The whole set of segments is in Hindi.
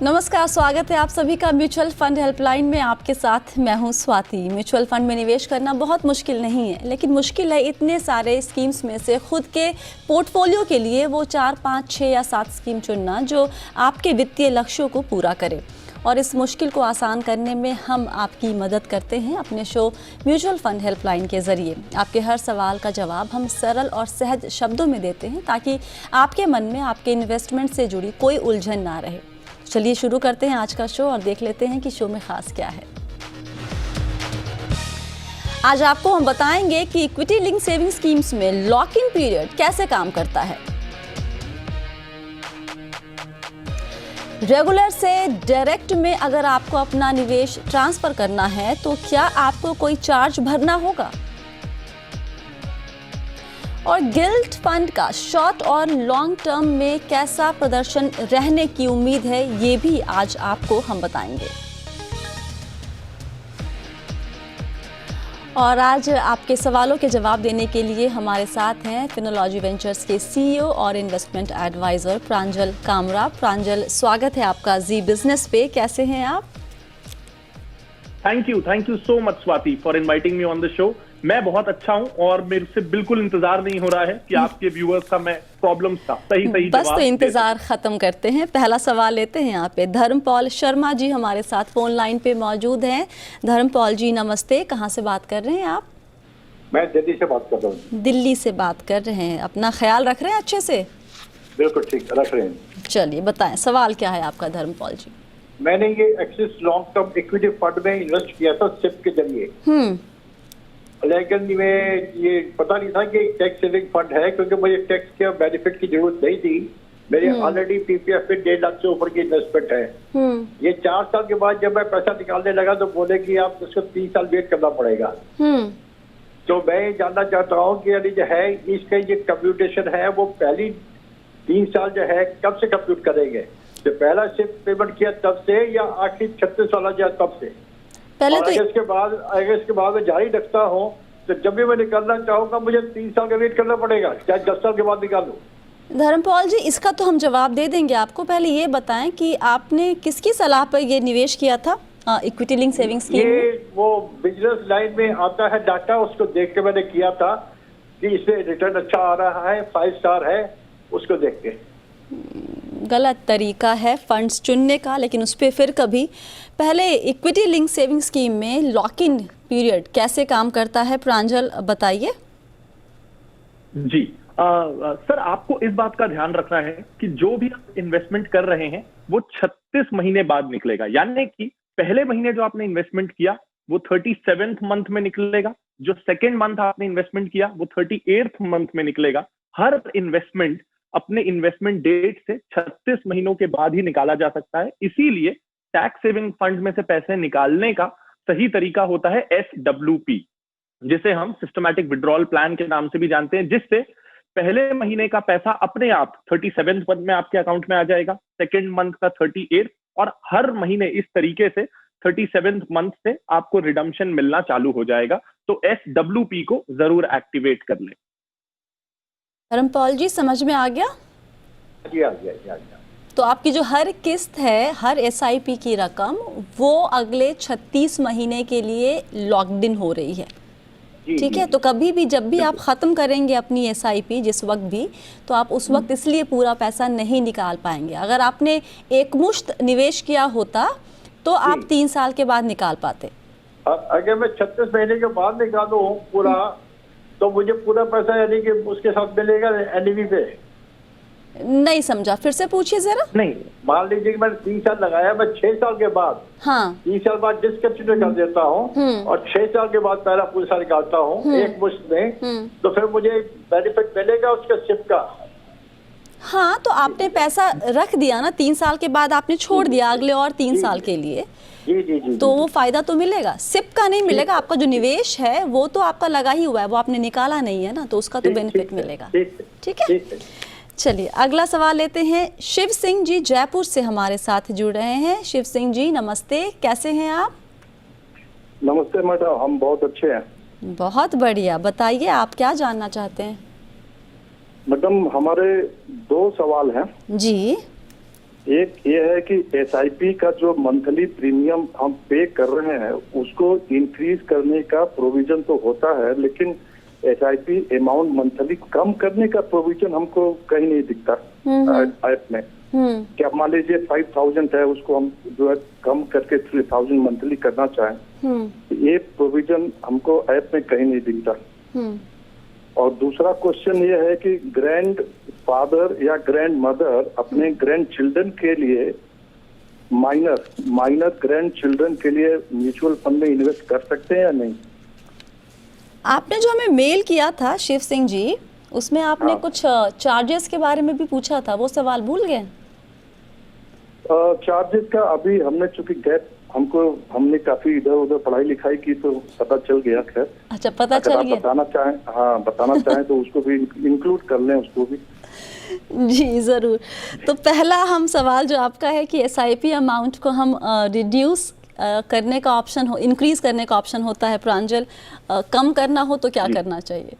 नमस्कार, स्वागत है आप सभी का म्यूचुअल फंड हेल्पलाइन में। आपके साथ मैं हूं स्वाति। म्यूचुअल फंड में निवेश करना बहुत मुश्किल नहीं है, लेकिन मुश्किल है इतने सारे स्कीम्स में से खुद के पोर्टफोलियो के लिए वो 4, 5, 6 या 7 स्कीम चुनना जो आपके वित्तीय लक्ष्यों को पूरा करे। और इस मुश्किल को आसान करने में हम आपकी मदद करते हैं अपने शो म्यूचुअल फंड हेल्पलाइन के ज़रिए। आपके हर सवाल का जवाब हम सरल और सहज शब्दों में देते हैं ताकि आपके मन में आपके इन्वेस्टमेंट से जुड़ी कोई उलझन ना रहे। चलिए शुरू करते हैं आज का शो और देख लेते हैं कि शो में खास क्या है। आज आपको हम बताएंगे कि इक्विटी लिंक सेविंग स्कीम्स में लॉक इन पीरियड कैसे काम करता है। रेगुलर से डायरेक्ट में अगर आपको अपना निवेश ट्रांसफर करना है तो क्या आपको कोई चार्ज भरना होगा, और गिल्ट फंड का शॉर्ट और लॉन्ग टर्म में कैसा प्रदर्शन रहने की उम्मीद है, ये भी आज आपको हम बताएंगे। और आज आपके सवालों के जवाब देने के लिए हमारे साथ हैं फिनोलॉजी वेंचर्स के सीईओ और इन्वेस्टमेंट एडवाइजर प्रांजल कामरा। प्रांजल, स्वागत है आपका जी बिजनेस पे। कैसे हैं आप? Thank you so much Swati for inviting me on the show. मैं बहुत अच्छा हूं और मेरे से बिल्कुल इंतजार नहीं हो रहा है कि आपके व्यूअर्स का मैं प्रॉब्लम का सही बस तो इंतजार खत्म करते हैं। पहला सवाल लेते हैं यहाँ पे। धर्मपाल शर्मा जी हमारे साथ फोन लाइन पे मौजूद हैं। धर्मपाल जी नमस्ते, कहाँ से बात कर रहे हैं आप? मैं दिल्ली से बात कर रहा हूँ। दिल्ली से बात कर रहे हैं। अपना ख्याल रख रहे हैं अच्छे से? बिल्कुल ठीक रख रहे हैं। चलिए बताएं, सवाल क्या है आपका धर्मपाल जी? मैंने ये axis long term equity fund में इन्वेस्ट किया था सिप के जरिए, लेकिन मैं ये पता नहीं था कि टैक्स सेविंग फंड है, क्योंकि मुझे टैक्स के बेनिफिट की जरूरत नहीं थी। मेरे ऑलरेडी पीपीएफ में 1.5 लाख से ऊपर की इन्वेस्टमेंट है। ये 4 साल के बाद जब मैं पैसा निकालने लगा तो बोले कि आप उसको 3 साल वेट करना पड़ेगा। तो मैं जानना चाहता हूँ कि यानी जो है इसका ये कंप्यूटेशन है वो पहली 3 साल जो है कब से कंप्यूट करेंगे? जो पहला सिप पेमेंट किया तब से या आखिरी 36 वाला जो है तब से? पहले तो अगर इसके बाद मैं जारी रखता हूँ तो जब भी मैं निकलना चाहूंगा मुझे 3 साल का वेट करना पड़ेगा, चाहे 10 साल के बाद निकालूं? धर्मपाल जी, इसका तो हम जवाब दे देंगे आपको। पहले ये बताएं कि आपने किसकी सलाह पर ये निवेश किया था इक्विटी लिंक सेविंग स्कीम? ये वो बिजनेस लाइन में आता है डाटा, उसको देख के मैंने किया था कि इसमें रिटर्न अच्छा आ रहा है, 5 स्टार है, उसको देख के। गलत तरीका है फंड्स चुनने का, लेकिन उस पर फिर कभी। पहले इक्विटी लिंक सेविंग स्कीम में लॉक इन पीरियड कैसे काम करता है, प्रांजल बताइए। जी सर, आपको इस बात का ध्यान रखना है कि जो भी आप इन्वेस्टमेंट कर रहे हैं वो 36 महीने बाद निकलेगा। यानी कि पहले महीने जो आपने इन्वेस्टमेंट किया वो 37th मंथ में निकलेगा, जो सेकेंड मंथ आपने इन्वेस्टमेंट किया वो 38th मंथ में निकलेगा। हर इन्वेस्टमेंट अपने इन्वेस्टमेंट डेट से 36 महीनों के बाद ही निकाला जा सकता है। इसीलिए टैक्स सेविंग फंड में से पैसे निकालने का सही तरीका होता है SWP, जिसे हम सिस्टमैटिक विड्रॉल प्लान के नाम से भी जानते हैं, जिससे पहले महीने का पैसा अपने आप 37th मंथ में आपके अकाउंट में आ जाएगा, सेकेंड मंथ का 38th, और हर महीने इस तरीके से 37th मंथ से आपको रिडम्पशन मिलना चालू हो जाएगा। तो SWP को जरूर एक्टिवेट कर लें। धर्मपाल जी समझ में आ गया? जी आ गया। तो आपकी जो हर किस्त है, हर SIP की रकम, वो अगले 36 महीने के लिए लॉक्ड इन हो रही है। ठीक है, तो कभी भी जब भी आप ख़त्म करेंगे अपनी SIP, जिस वक्त भी, तो आप उस वक्त इसलिए पूरा पैसा नहीं निकाल पाएंगे। अगर आपने एक मुश्त निवेश किया होता तो आप 3 साल के बाद निकाल पाते। अगर मैं 36 महीने के बाद निकालूं पूरा, तो मुझे पूरा पैसा यानी कि उसके साथ मिलेगा NAV पे? नहीं समझा, फिर से पूछिए जरा। नहीं, मान लीजिए कि मैंने 3 साल लगाया, मैं 6 साल के बाद, 3 साल बाद डिस्कंटिन्यू कर देता हूँ और 6 साल के बाद पहला पैसा निकालता हूँ एक मुश्त में, तो फिर मुझे बेनिफिट मिलेगा उसका सिप का? हाँ, तो आपने पैसा रख दिया ना, 3 साल के बाद आपने छोड़ दिया अगले और 3 साल के लिए। जी। तो वो फायदा तो मिलेगा, सिप का नहीं मिलेगा। आपका जो निवेश है वो तो आपका लगा ही हुआ है, वो आपने निकाला नहीं है ना, तो उसका तो बेनिफिट मिलेगा। ठीक है, चलिए अगला सवाल लेते हैं। शिव सिंह जी जयपुर से हमारे साथ जुड़ रहे हैं। शिव सिंह जी नमस्ते, कैसे हैं आप? नमस्ते मैडम, हम बहुत अच्छे हैं। बहुत बढ़िया, बताइए आप क्या जानना चाहते हैं? मैडम हमारे 2 सवाल हैं। जी। एक ये है कि एसआईपी का जो मंथली प्रीमियम हम पे कर रहे हैं उसको इंक्रीज करने का प्रोविजन तो होता है, लेकिन एसआईपी अमाउंट मंथली कम करने का प्रोविजन हमको कहीं नहीं दिखता ऐप में। क्या मान लीजिए 5,000 है, उसको हम जो है कम करके 3,000 मंथली करना चाहें, ये प्रोविजन हमको ऐप में कहीं नहीं दिखता। और दूसरा क्वेश्चन ये है कि ग्रैंड फादर या ग्रैंड मदर अपने ग्रैंड चिल्ड्रन के लिए माइनर ग्रैंड चिल्ड्रन के लिए म्यूचुअल फंड में इन्वेस्ट कर सकते हैं या नहीं? आपने जो हमें मेल किया था शिव सिंह जी, उसमें आपने कुछ चार्जेस के बारे में भी पूछा था, वो सवाल भूल गए? चार्जेस का अभी हमने चूंकि गैप हमने काफी इधर उधर पढ़ाई लिखाई की तो पता चल गया। खैर अच्छा, पता चल गया। बताना चाहें तो उसको भी इंक्लूड कर लें उसको भी। जी ज़रूर। तो पहला हम सवाल जो आपका है कि एसआईपी अमाउंट को हम रिड्यूस करने का ऑप्शन हो, इंक्रीज करने का ऑप्शन होता है प्रांजल, कम करना हो तो क्या करना चाहिए?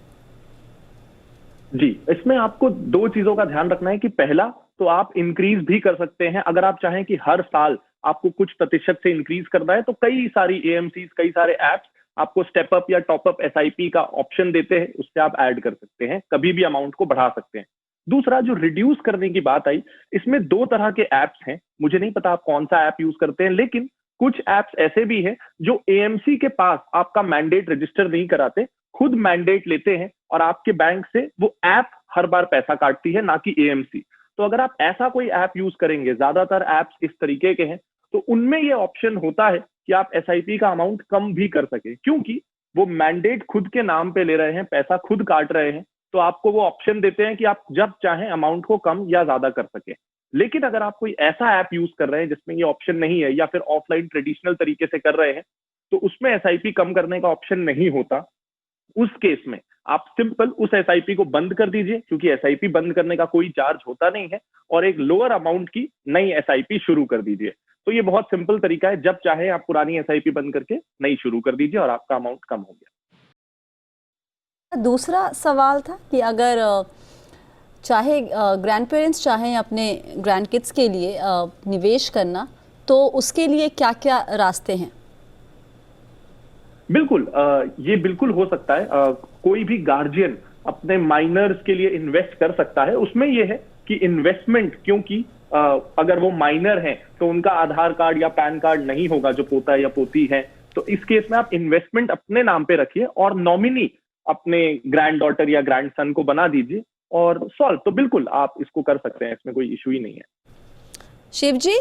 जी, इसमें आपको दो चीजों का ध्यान रखना है कि पहला तो आप इंक्रीज भी कर सकते हैं। अगर आप चाहें कि हर साल आपको कुछ प्रतिशत से इंक्रीज करना है तो कई सारी एएमसीज, कई सारे एप्स आपको स्टेप अप या टॉप अप एसआईपी का ऑप्शन देते हैं, उससे आप ऐड कर सकते हैं, कभी भी अमाउंट को बढ़ा सकते हैं। दूसरा, जो रिड्यूस करने की बात आई, इसमें दो तरह के एप्स हैं। मुझे नहीं पता आप कौन सा ऐप यूज करते हैं, लेकिन कुछ एप्स ऐसे भी हैं जो एएमसी के पास आपका मैंडेट रजिस्टर नहीं कराते, खुद मैंडेट लेते हैं और आपके बैंक से वो ऐप हर बार पैसा काटती है, ना कि एएमसी। तो अगर आप ऐसा कोई ऐप यूज करेंगे, ज्यादातर ऐप्स इस तरीके के हैं, तो उनमें ये ऑप्शन होता है कि आप एसआईपी का अमाउंट कम भी कर सके, क्योंकि वो मैंडेट खुद के नाम पे ले रहे हैं, पैसा खुद काट रहे हैं, तो आपको वो ऑप्शन देते हैं कि आप जब चाहें अमाउंट को कम या ज्यादा कर सके। लेकिन अगर आप कोई ऐसा ऐप यूज कर रहे हैं जिसमें ये ऑप्शन नहीं है, या फिर ऑफलाइन ट्रेडिशनल तरीके से कर रहे हैं, तो उसमें एसआईपी कम करने का ऑप्शन नहीं होता। उस केस में आप सिंपल उस एसआईपी को बंद कर दीजिए, क्योंकि एसआईपी बंद करने का कोई चार्ज होता नहीं है, और एक लोअर अमाउंट की नई एसआईपी शुरू कर दीजिए। तो ये बहुत सिंपल तरीका है, जब चाहे आप पुरानी एसआईपी बंद करके नई शुरू कर दीजिए और आपका अमाउंट कम हो गया। दूसरा सवाल था कि अगर चाहे ग्रैंड पेरेंट्स चाहें अपने ग्रैंड किड्स के लिए निवेश करना, तो उसके लिए क्या क्या रास्ते हैं? बिल्कुल, ये बिल्कुल हो सकता है। कोई भी गार्जियन अपने माइनर्स के लिए इन्वेस्ट कर सकता है। उसमें ये है कि इन्वेस्टमेंट, क्योंकि अगर वो माइनर हैं तो उनका आधार कार्ड या पैन कार्ड नहीं होगा जो पोता या पोती है, तो इस केस में आप इन्वेस्टमेंट अपने नाम पे रखिए और नॉमिनी अपने ग्रैंड डॉटर या ग्रैंड सन को बना दीजिए और सॉल्व। तो बिल्कुल आप इसको कर सकते हैं, इसमें कोई इशू ही नहीं है। शिव जी,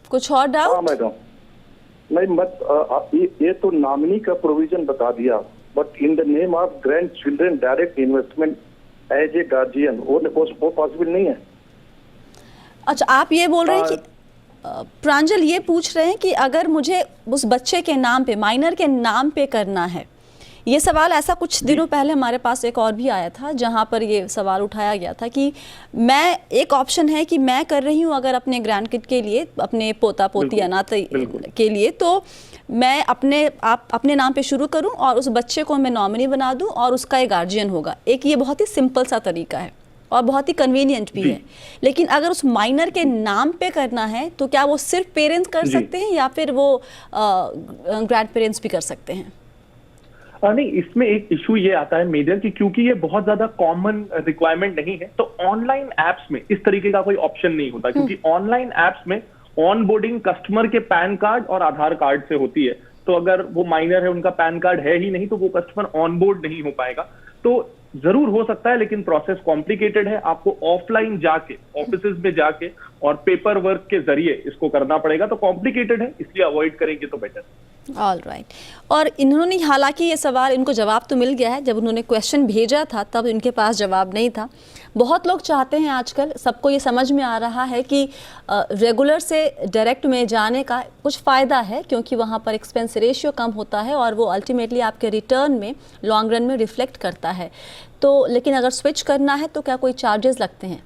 कुछ और डाउट? हाँ मैडम, नहीं मत ये तो नॉमिनी का प्रोविजन बता दिया, but in the name of grand children direct investment as a guardian वो पॉसिबल नहीं है। अच्छा, आप ये बोल रहे हैं कि प्रांजल ये पूछ रहे हैं कि अगर मुझे उस बच्चे के नाम पे, माइनर के नाम पे करना है, ये सवाल ऐसा कुछ दिनों पहले हमारे पास एक और भी आया था जहां पर ये सवाल उठाया गया था कि मैं, एक ऑप्शन है कि मैं कर रही हूं अगर अपने ग्रैंड किड के लिए, अपने पोता पोती अनाथ के लिए, तो मैं अपने नाम पे शुरू करूं और उस बच्चे को मैं नॉमिनी बना दूं और उसका एक गार्जियन होगा। एक ये बहुत ही सिंपल सा तरीका है और बहुत ही कन्वीनियंट भी है। लेकिन अगर उस माइनर के नाम पे करना है तो क्या वो सिर्फ पेरेंट्स कर सकते हैं या फिर वो ग्रैंड पेरेंट्स भी कर सकते हैं? नहीं, इसमें एक इशू ये आता है मेजर कि क्योंकि ये बहुत ज्यादा कॉमन रिक्वायरमेंट नहीं है, तो ऑनलाइन एप्स में इस तरीके का कोई ऑप्शन नहीं होता, क्योंकि ऑनलाइन एप्स में ऑनबोर्डिंग कस्टमर के पैन कार्ड और आधार कार्ड से होती है। तो अगर वो माइनर है, उनका पैन कार्ड है ही नहीं, तो वो कस्टमर ऑनबोर्ड नहीं हो पाएगा। तो जरूर हो सकता है, लेकिन प्रोसेस कॉम्प्लिकेटेड है। आपको ऑफलाइन जाके, ऑफिसेज में जाके और पेपर वर्क के जरिए इसको करना पड़ेगा, तो कॉम्प्लिकेटेड है, इसलिए अवॉइड करेंगे तो बेटर। All right. और इन्होंने, हालांकि ये सवाल इनको जवाब तो मिल गया है, जब उन्होंने क्वेश्चन भेजा था तब इनके पास जवाब नहीं था। बहुत लोग चाहते हैं, आजकल सबको ये समझ में आ रहा है कि रेगुलर से डायरेक्ट में जाने का कुछ फ़ायदा है, क्योंकि वहाँ पर एक्सपेंस रेशियो कम होता है और वो अल्टीमेटली आपके रिटर्न में लॉन्ग रन में रिफ्लेक्ट करता है। तो लेकिन अगर स्विच करना है तो क्या कोई चार्जेस लगते हैं?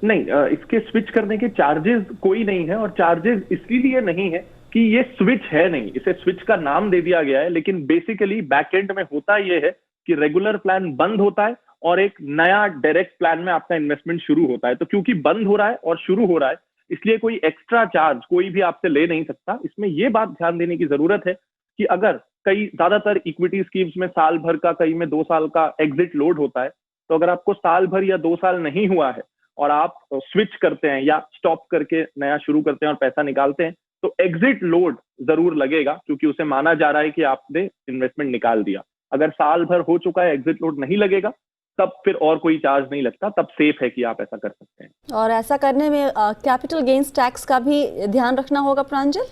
नहीं, इसके स्विच करने के चार्जेस कोई नहीं है, और चार्जेस इसलिए नहीं है कि ये स्विच है नहीं, इसे स्विच का नाम दे दिया गया है, लेकिन बेसिकली बैकएंड में होता ये है कि रेगुलर प्लान बंद होता है और एक नया डायरेक्ट प्लान में आपका इन्वेस्टमेंट शुरू होता है। तो क्योंकि बंद हो रहा है और शुरू हो रहा है, इसलिए कोई एक्स्ट्रा चार्ज कोई भी आपसे ले नहीं सकता। इसमें ये बात ध्यान देने की जरूरत है कि अगर कई ज्यादातर इक्विटी स्कीम्स में साल भर का, कई में 2 साल का एग्जिट लोड होता है, तो अगर आपको साल भर या 2 साल नहीं हुआ है और आप स्विच करते हैं या स्टॉप करके नया शुरू करते हैं और पैसा निकालते हैं, तो एग्जिट लोड जरूर लगेगा, क्योंकि उसे माना जा रहा है कि आपने इन्वेस्टमेंट निकाल दिया। अगर साल भर हो चुका है, एग्जिट लोड नहीं लगेगा, तब फिर और कोई चार्ज नहीं लगता, तब सेफ है कि आप ऐसा कर सकते हैं। और ऐसा करने में कैपिटल गेन्स टैक्स का भी ध्यान रखना होगा प्रांजल?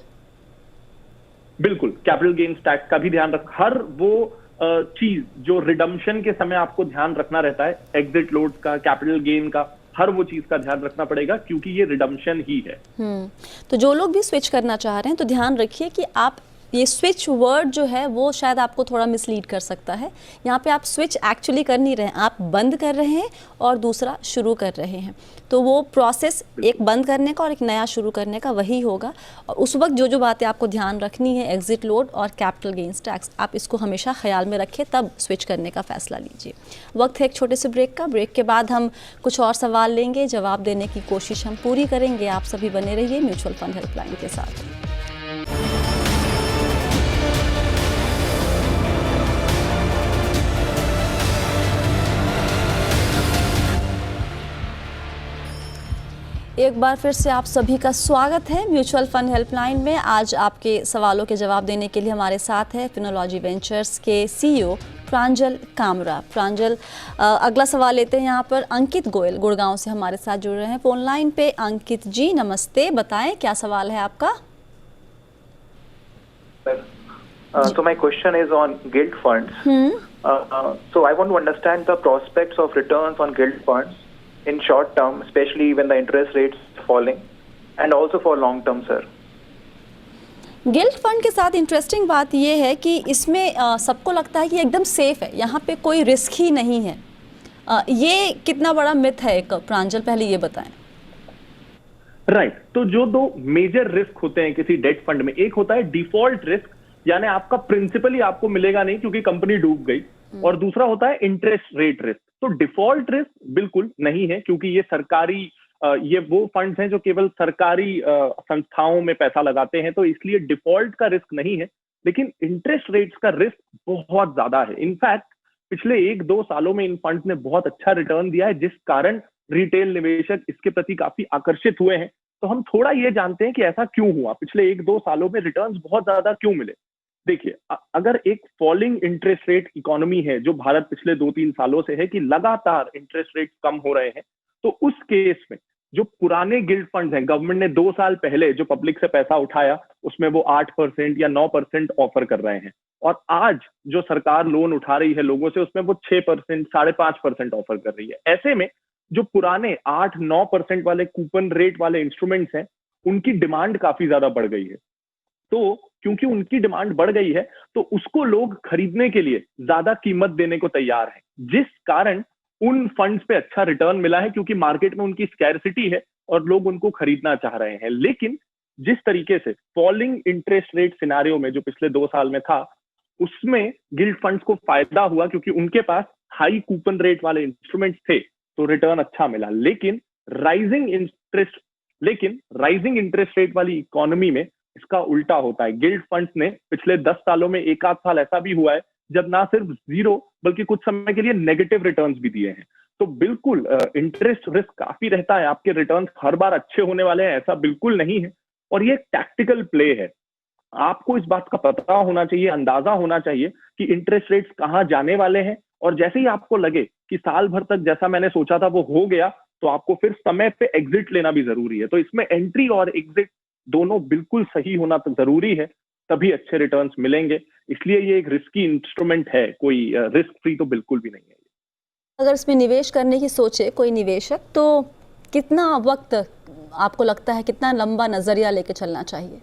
बिल्कुल, कैपिटल गेन्स टैक्स का भी ध्यान रख, हर वो चीज जो रिडम्पशन के समय आपको ध्यान रखना रहता है, एग्जिट लोड का, कैपिटल गेन का, हर वो चीज का ध्यान रखना पड़ेगा, क्योंकि ये रिडम्पशन ही है। तो जो लोग भी स्विच करना चाह रहे हैं तो ध्यान रखिए कि आप ये स्विच वर्ड जो है वो शायद आपको थोड़ा मिसलीड कर सकता है। यहाँ पे आप स्विच एक्चुअली कर नहीं रहे हैं, आप बंद कर रहे हैं और दूसरा शुरू कर रहे हैं। तो वो प्रोसेस एक बंद करने का और एक नया शुरू करने का वही होगा। और उस वक्त जो जो बातें आपको ध्यान रखनी है, एग्जिट लोड और कैपिटल गेन्स टैक्स, आप इसको हमेशा ख्याल में रखें, तब स्विच करने का फैसला लीजिए। वक्त है एक छोटे से ब्रेक का। ब्रेक के बाद हम कुछ और सवाल लेंगे, जवाब देने की कोशिश हम पूरी करेंगे। आप सभी बने रहिए म्यूचुअल फंड हेल्पलाइन के साथ। एक बार फिर से आप सभी का स्वागत है म्यूचुअल फंड हेल्पलाइन में। आज आपके सवालों के जवाब देने के लिए हमारे साथ है फिनोलॉजी वेंचर्स के सीईओ प्रांजल कामरा। प्रांजल, अगला सवाल लेते हैं यहाँ पर। अंकित गोयल गुड़गांव से हमारे साथ जुड़ रहे हैं फोन लाइन पे। अंकित जी नमस्ते, बताएं क्या सवाल है आपका? So my question is on gilt funds. So I want to understand the prospects of returns on gilt funds in short term, especially when the interest rates are falling, and also for long term, sir. Guilt fund के साथ इंटरेस्टिंग बात यह है कि इसमें सबको लगता है कि एकदम सेफ है, यहाँ पे कोई रिस्क ही नहीं है। ये कितना बड़ा मिथ है एक, प्रांजल पहले ये बताएं। राइट, तो जो 2 मेजर रिस्क होते हैं किसी डेट फंड में, एक होता है डिफॉल्ट रिस्क, यानी आपका प्रिंसिपल ही आपको मिलेगा नहीं क्योंकि कंपनी डूब गई, और दूसरा होता है इंटरेस्ट रेट रिस्क। तो डिफॉल्ट रिस्क बिल्कुल नहीं है, क्योंकि ये सरकारी ये वो फंड्स हैं जो केवल सरकारी संस्थाओं में पैसा लगाते हैं, तो इसलिए डिफॉल्ट का रिस्क नहीं है। लेकिन इंटरेस्ट रेट्स का रिस्क बहुत ज्यादा है। इनफैक्ट पिछले 1-2 सालों में इन फंड्स ने बहुत अच्छा रिटर्न दिया है, जिस कारण रिटेल निवेशक इसके प्रति काफी आकर्षित हुए हैं। तो हम थोड़ा ये जानते हैं कि ऐसा क्यों हुआ, पिछले 1-2 सालों में रिटर्न्स बहुत ज्यादा क्यों मिले। देखिए, अगर एक फॉलिंग इंटरेस्ट रेट इकोनॉमी है, जो भारत पिछले 2-3 सालों से है कि लगातार इंटरेस्ट रेट कम हो रहे हैं, तो उस केस में जो पुराने गिल्ड फंड्स हैं, गवर्नमेंट ने 2 साल पहले जो पब्लिक से पैसा उठाया, उसमें वो 8% या 9% ऑफर कर रहे हैं, और आज जो सरकार लोन उठा रही है लोगों से, उसमें वो 6%, 5.5% ऑफर कर रही है। ऐसे में जो पुराने 8-9% वाले कूपन रेट वाले इंस्ट्रूमेंट्स हैं, उनकी डिमांड काफी ज्यादा बढ़ गई है। तो क्योंकि उनकी डिमांड बढ़ गई है, तो उसको लोग खरीदने के लिए ज्यादा कीमत देने को तैयार हैं, जिस कारण उन फंड्स पे अच्छा रिटर्न मिला है, क्योंकि मार्केट में उनकी स्कैरसिटी है और लोग उनको खरीदना चाह रहे हैं। लेकिन जिस तरीके से फॉलिंग इंटरेस्ट रेट सिनेरियो में जो पिछले 2 साल में था, उसमें गिल्ड फंड्स को फायदा हुआ, क्योंकि उनके पास हाई कूपन रेट वाले इंस्ट्रूमेंट्स थे, तो रिटर्न अच्छा मिला। लेकिन राइजिंग इंटरेस्ट रेट वाली इकोनॉमी में इसका उल्टा होता है। गिल्ड फंड्स ने पिछले 10 सालों में 1-8 साल ऐसा भी हुआ है जब ना सिर्फ 0 बल्कि कुछ समय के लिए नेगेटिव रिटर्न्स भी दिए हैं। तो बिल्कुल इंटरेस्ट रिस्क काफी रहता है, आपके रिटर्न्स हर बार अच्छे होने वाले हैं ऐसा बिल्कुल नहीं है, और ये टैक्टिकल प्ले है। आपको इस बात का पता होना चाहिए, अंदाजा होना चाहिए कि इंटरेस्ट रेट्स कहाँ जाने वाले हैं, और जैसे ही आपको लगे कि साल भर तक जैसा मैंने सोचा था वो हो गया, तो आपको फिर समय पे एग्जिट लेना भी जरूरी है। तो इसमें एंट्री और एग्जिट दोनों बिल्कुल सही होना तो जरूरी है, तभी अच्छे रिटर्न्स मिलेंगे। इसलिए ये एक रिस्की इंस्ट्रूमेंट है, कोई रिस्क फ्री तो बिल्कुल भी नहीं है। अगर इसमें निवेश करने की सोचे कोई निवेशक, तो कितना वक्त आपको लगता है, कितना लंबा नजरिया लेके चलना चाहिए?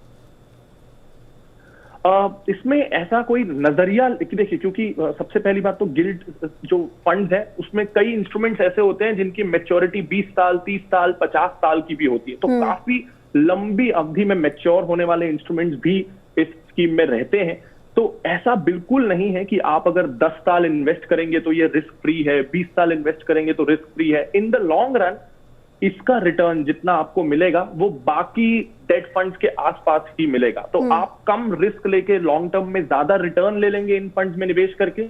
इसमें ऐसा कोई नजरिया, देखिए, क्योंकि सबसे पहली बात तो गिल्ड जो फंड्स है उसमें कई इंस्ट्रूमेंट्स ऐसे होते हैं जिनकी मैच्योरिटी 20 साल, 30 साल, 50 साल की भी होती है। तो काफी लंबी अवधि में मैच्योर होने वाले इंस्ट्रूमेंट्स भी इस स्कीम में रहते हैं। तो ऐसा बिल्कुल नहीं है कि आप अगर 10 साल इन्वेस्ट करेंगे तो ये रिस्क फ्री है, 20 साल इन्वेस्ट करेंगे तो रिस्क फ्री है। इन द लॉन्ग रन इसका रिटर्न जितना आपको मिलेगा वो बाकी डेट फंड्स के आसपास ही मिलेगा। तो आप कम रिस्क लेके लॉन्ग टर्म में ज्यादा रिटर्न ले लेंगे इन फंड्स में निवेश करके,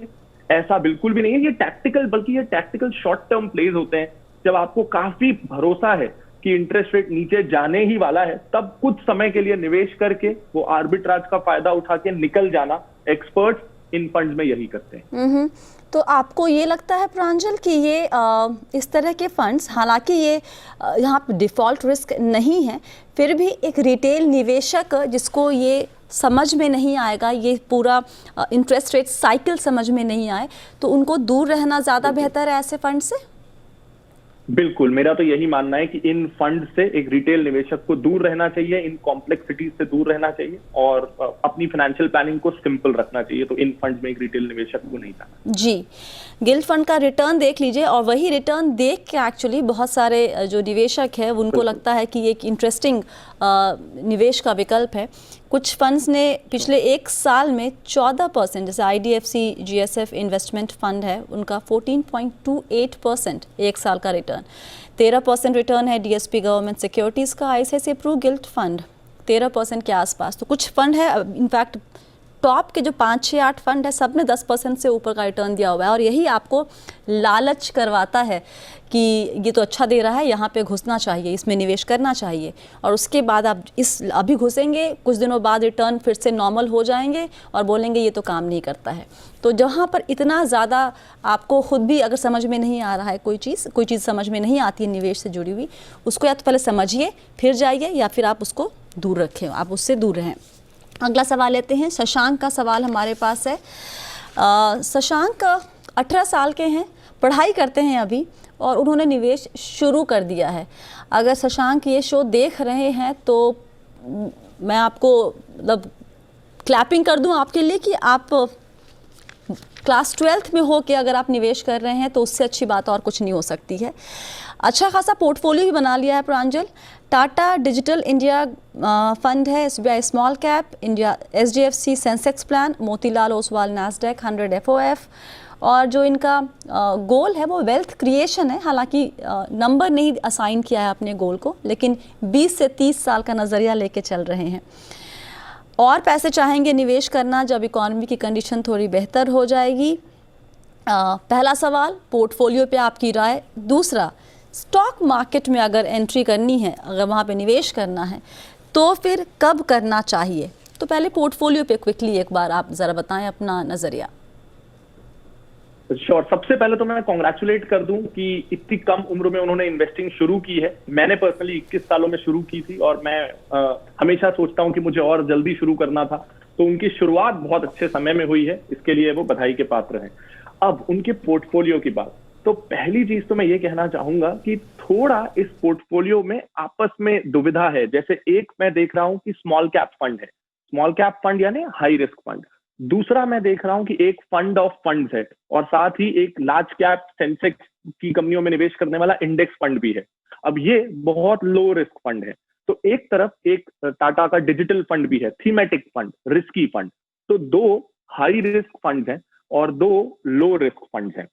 ऐसा बिल्कुल भी नहीं है। ये टैक्टिकल, बल्कि ये टैक्टिकल शॉर्ट टर्म प्लेज होते हैं। जब आपको काफी भरोसा है कि इंटरेस्ट रेट नीचे जाने ही वाला है, तब कुछ समय के लिए निवेश करके वो आर्बिट्राज का फायदा उठा के निकल जाना, एक्सपर्ट्स इन फंड्स में यही करते हैं। तो आपको ये लगता है प्रांजल कि ये इस तरह के फंड्स, हालांकि ये यहाँ पे डिफ़ॉल्ट रिस्क नहीं है, फिर भी एक रिटेल निवेशक जिसको ये समझ में नहीं आएगा, ये पूरा इंटरेस्ट रेट साइकिल समझ में नहीं आए, तो उनको दूर रहना ज़्यादा बेहतर है ऐसे फंड से? बिल्कुल, मेरा तो यही मानना है कि इन फंड से एक रिटेल निवेशक को दूर रहना चाहिए, इन कॉम्प्लेक्सिटीज से दूर रहना चाहिए और अपनी फाइनेंशियल प्लानिंग को सिंपल रखना चाहिए। तो इन फंड में एक रिटेल निवेशक को नहीं जाना। जी, गिल्ड फंड का रिटर्न देख लीजिए, और वही रिटर्न देख के एक्चुअली बहुत सारे जो निवेशक है उनको लगता है कि ये एक इंटरेस्टिंग निवेश का विकल्प है। कुछ फंड्स ने पिछले एक साल में 14%, जैसे IDFC GSF इन्वेस्टमेंट फंड है, उनका 14.28% एक साल का रिटर्न, 13% रिटर्न है DSP गवर्नमेंट सिक्योरिटीज़ का, ICICI प्रू गिल्ड फंड 13% के आसपास। तो कुछ फंड है, इनफैक्ट टॉप के जो 5, 6, 8 फंड है, सब ने 10% से ऊपर का रिटर्न दिया हुआ है, और यही आपको लालच करवाता है कि ये तो अच्छा दे रहा है, यहाँ पे घुसना चाहिए, इसमें निवेश करना चाहिए। और उसके बाद आप अभी घुसेंगे, कुछ दिनों बाद रिटर्न फिर से नॉर्मल हो जाएंगे और बोलेंगे ये तो काम नहीं करता है। तो जहाँ पर इतना ज़्यादा आपको खुद भी अगर समझ में नहीं आ रहा है कोई चीज़ समझ में नहीं आती है निवेश से जुड़ी हुई, उसको या तो पहले समझिए फिर जाइए, या फिर आप उसको दूर रखें, आप उससे दूर रहें। अगला सवाल लेते हैं। शशांक का सवाल हमारे पास है। शशांक 18 साल के हैं, पढ़ाई करते हैं अभी, और उन्होंने निवेश शुरू कर दिया है। अगर शशांक ये शो देख रहे हैं तो मैं आपको मतलब क्लैपिंग कर दूं आपके लिए कि आप क्लास 12th में हो के अगर आप निवेश कर रहे हैं तो उससे अच्छी बात और कुछ नहीं हो सकती है। अच्छा खासा पोर्टफोलियो भी बना लिया है प्रांजल। टाटा डिजिटल इंडिया फंड है, SBI small cap, India SDFC Sensex plan, Motilal Oswal Nasdaq 100 FOF, और जो इनका गोल है वो वेल्थ क्रिएशन है। हालांकि नंबर नहीं असाइन किया है अपने गोल को, लेकिन 20 से 30 साल का नज़रिया लेके चल रहे हैं। और पैसे चाहेंगे निवेश करना जब इकॉनमी की कंडीशन थोड़ी बेहतर हो जाएगी। पहला सवाल, पोर्टफोलियो पे आपकी राय। दूसरा, स्टॉक मार्केट में अगर एंट्री करनी है, अगर वहाँ पे निवेश करना है, तो फिर कब करना चाहिए? तो पहले पोर्टफोलियो पे क्विकली एक बार आप ज़रा बताएं अपना नज़रिया। श्योर। सबसे पहले तो मैं कॉन्ग्रेचुलेट कर दूं कि इतनी कम उम्र में उन्होंने इन्वेस्टिंग शुरू की है। मैंने पर्सनली 21 सालों में शुरू की थी, और मैं हमेशा सोचता हूं कि मुझे और जल्दी शुरू करना था। तो उनकी शुरुआत बहुत अच्छे समय में हुई है, इसके लिए वो बधाई के पात्र हैं। अब उनके पोर्टफोलियो की बात, तो पहली चीज तो मैं ये कहना चाहूंगा कि थोड़ा इस पोर्टफोलियो में आपस में दुविधा है। जैसे एक मैं देख रहा हूं कि स्मॉल कैप फंड है, स्मॉल कैप फंड यानी हाई रिस्क फंड। दूसरा मैं देख रहा हूं कि एक फंड ऑफ फंड्स है, और साथ ही एक लार्ज कैप सेंसेक्स की कंपनियों में निवेश करने वाला इंडेक्स फंड भी है। अब ये बहुत लो रिस्क फंड है। तो एक तरफ एक टाटा का डिजिटल फंड भी है, थीमेटिक फंड, रिस्की फंड। तो 2 हाई रिस्क फंड्स हैं और 2 लो रिस्क फंड्स हैं।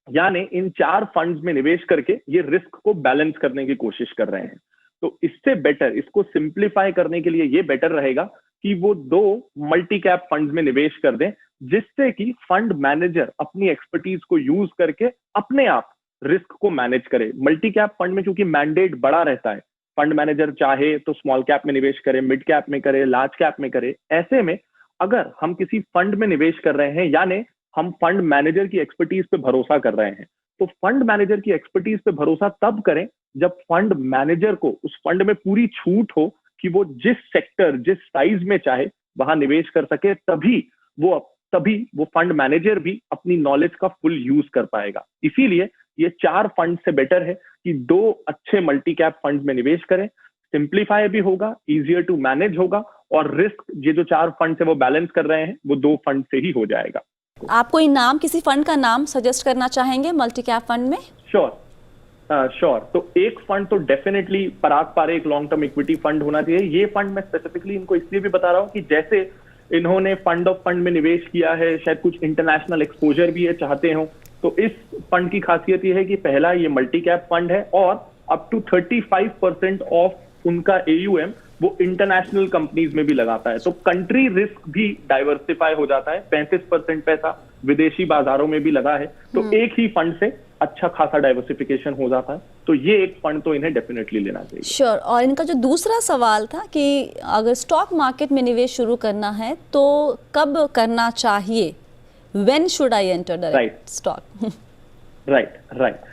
यानी इन 4 फंड्स में निवेश करके ये रिस्क को बैलेंस करने की कोशिश कर रहे हैं। तो इससे बेटर, इसको सिंप्लीफाई करने के लिए ये बेटर रहेगा कि वो 2 मल्टी कैप फंड्स में निवेश कर दें, जिससे कि फंड मैनेजर अपनी एक्सपर्टीज को यूज करके अपने आप रिस्क को मैनेज करे। मल्टी कैप फंड में क्योंकि मैंडेट बड़ा रहता है, फंड मैनेजर चाहे तो स्मॉल कैप में निवेश करे, मिड कैप में करे, लार्ज कैप में करे। ऐसे में अगर हम किसी फंड में निवेश कर रहे हैं, यानी हम फंड मैनेजर की एक्सपर्टीज पे भरोसा कर रहे हैं, तो फंड मैनेजर की एक्सपर्टीज पे भरोसा तब करें जब फंड मैनेजर को उस फंड में पूरी छूट हो कि वो जिस सेक्टर, जिस साइज में चाहे वहां निवेश कर सके। तभी वो फंड मैनेजर भी अपनी नॉलेज का फुल यूज कर पाएगा। इसीलिए ये 4 फंड से बेटर है कि 2 अच्छे मल्टी कैप फंड में निवेश करें। सिंप्लीफाई भी होगा, इजियर टू मैनेज होगा, और रिस्क ये जो 4 फंड से वो बैलेंस कर रहे हैं वो 2 फंड से ही हो जाएगा। आप कोई नाम, किसी फंड का नाम सजेस्ट करना चाहेंगे मल्टी कैप फंड में? श्योर। तो एक फंड तो definitely Parag Parekh long term equity fund होना चाहिए। ये फंड मैं स्पेसिफिकली इनको इसलिए भी बता रहा हूं कि जैसे इन्होंने फंड ऑफ फंड में निवेश किया है, शायद कुछ इंटरनेशनल एक्सपोजर भी है चाहते हो, तो इस फंड की खासियत ये है कि पहला ये मल्टी कैप फंड है और अप टू 35% ऑफ उनका AUM वो इंटरनेशनल कंपनीज में भी लगाता है। तो कंट्री रिस्क भी डाइवर्सिफाई हो जाता है, 35% पैसा विदेशी बाजारों में भी लगा है, तो एक ही फंड से अच्छा खासा डाइवर्सिफिकेशन हो जाता है। तो ये एक फंड तो इन्हें डेफिनेटली लेना चाहिए। श्योर। और इनका जो दूसरा सवाल था कि अगर स्टॉक मार्केट में निवेश शुरू करना है तो कब करना चाहिए, when should I enter direct stock? Right.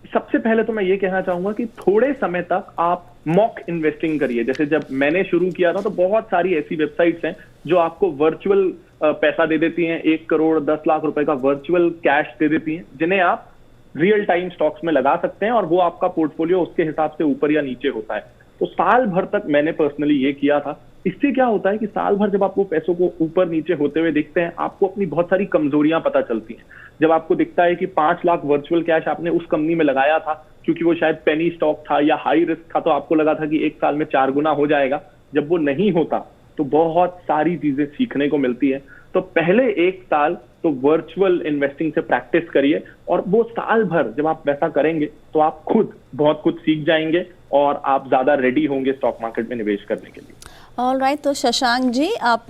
सबसे पहले तो मैं ये कहना चाहूंगा कि थोड़े समय तक आप मॉक इन्वेस्टिंग करिए। जैसे जब मैंने शुरू किया था तो बहुत सारी ऐसी वेबसाइट्स हैं जो आपको वर्चुअल पैसा दे देती हैं, 1 करोड़ 10 लाख रुपए का वर्चुअल कैश दे देती हैं, जिन्हें आप रियल टाइम स्टॉक्स में लगा सकते हैं और वो आपका पोर्टफोलियो उसके हिसाब से ऊपर या नीचे होता है। तो साल भर तक मैंने पर्सनली ये किया था। इससे क्या होता है कि साल भर जब आप वो पैसों को ऊपर नीचे होते हुए देखते हैं, आपको अपनी बहुत सारी कमजोरियां पता चलती हैं। जब आपको दिखता है कि 5 लाख वर्चुअल कैश आपने उस कंपनी में लगाया था क्योंकि वो शायद पेनी स्टॉक था या हाई रिस्क था, तो आपको लगा था कि 1 साल में 4 गुना हो जाएगा, जब वो नहीं होता तो बहुत सारी चीजें सीखने को मिलती है। तो पहले 1 साल तो वर्चुअल इन्वेस्टिंग से प्रैक्टिस करिए और वो साल भर जब आप वैसा करेंगे तो आप खुद बहुत कुछ सीख जाएंगे और आप ज्यादा रेडी होंगे स्टॉक मार्केट में निवेश करने के लिए। ऑलराइट। तो शशांक जी, आप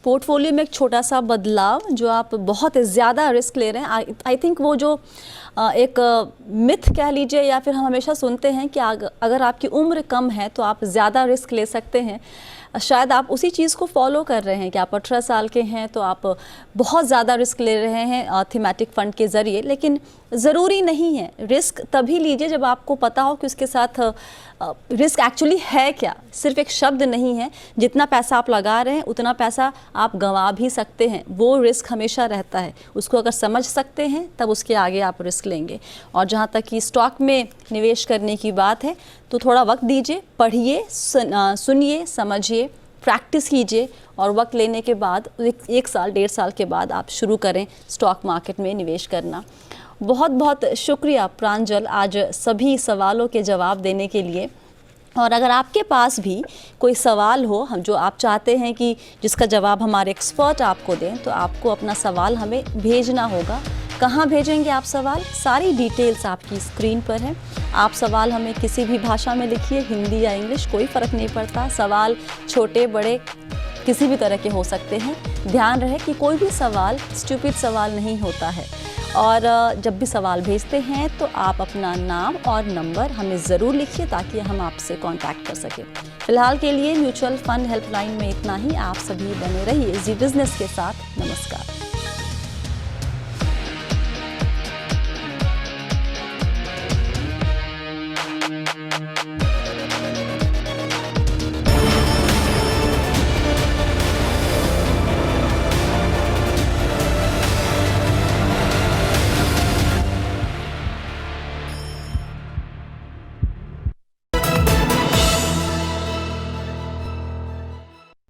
पोर्टफोलियो में एक छोटा सा बदलाव, जो आप बहुत ज़्यादा रिस्क ले रहे हैं, आई थिंक वो जो एक मिथ कह लीजिए या फिर हम हमेशा सुनते हैं कि अगर आपकी उम्र कम है तो आप ज़्यादा रिस्क ले सकते हैं, शायद आप उसी चीज़ को फॉलो कर रहे हैं कि आप 18 साल के हैं तो आप बहुत ज़्यादा रिस्क ले रहे हैं थीमेटिक फंड के ज़रिए। लेकिन ज़रूरी नहीं है। रिस्क तभी लीजिए जब आपको पता हो कि उसके साथ रिस्क एक्चुअली है क्या। सिर्फ एक शब्द नहीं है, जितना पैसा आप लगा रहे हैं उतना पैसा आप गंवा भी सकते हैं, वो रिस्क हमेशा रहता है। उसको अगर समझ सकते हैं तब उसके आगे आप रिस्क लेंगे। और जहाँ तक कि स्टॉक में निवेश करने की बात है तो थोड़ा वक्त दीजिए, पढ़िए, सुनिए, समझिए, प्रैक्टिस कीजिए और वक्त लेने के बाद 1 साल 1.5 साल के बाद आप शुरू करें स्टॉक मार्केट में निवेश करना। बहुत बहुत शुक्रिया प्रांजल आज सभी सवालों के जवाब देने के लिए। और अगर आपके पास भी कोई सवाल हो हम जो आप चाहते हैं कि जिसका जवाब हमारे एक्सपर्ट आपको दें, तो आपको अपना सवाल हमें भेजना होगा। कहाँ भेजेंगे आप सवाल? सारी डिटेल्स आपकी स्क्रीन पर है। आप सवाल हमें किसी भी भाषा में लिखिए, हिंदी या इंग्लिश, कोई फ़र्क नहीं पड़ता। सवाल छोटे बड़े किसी भी तरह के हो सकते हैं। ध्यान रहे कि कोई भी सवाल स्टूपिड सवाल नहीं होता है। और जब भी सवाल भेजते हैं तो आप अपना नाम और नंबर हमें ज़रूर लिखिए ताकि हम आपसे कांटेक्ट कर सकें। फिलहाल के लिए म्यूचुअल फंड हेल्पलाइन में इतना ही। आप सभी बने रहिए जी बिज़नेस के साथ। नमस्कार।